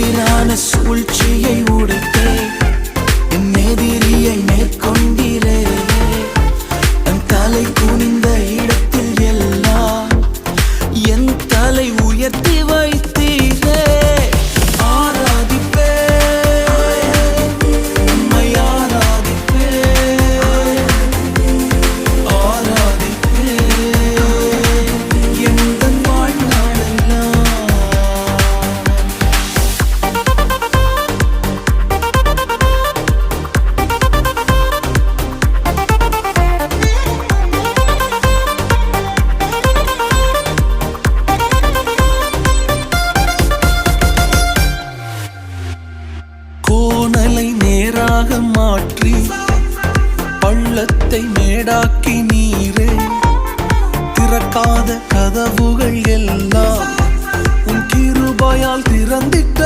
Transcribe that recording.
எதிரான சூழ்ச்சியை உடைத்தே என் எதிரியை மேற்கொண்டீரே. என் தலை குனிந்த இடத்தில் எல்லாம் என் தலை உயர்த்தி வைத்தீரே. கோணலை நேராக மாற்றி பள்ளத்தை மேடாக்கி நீரே. திறக்காத கதவுகள் எல்லாம் உன் கிருபையால் திறந்திட்ட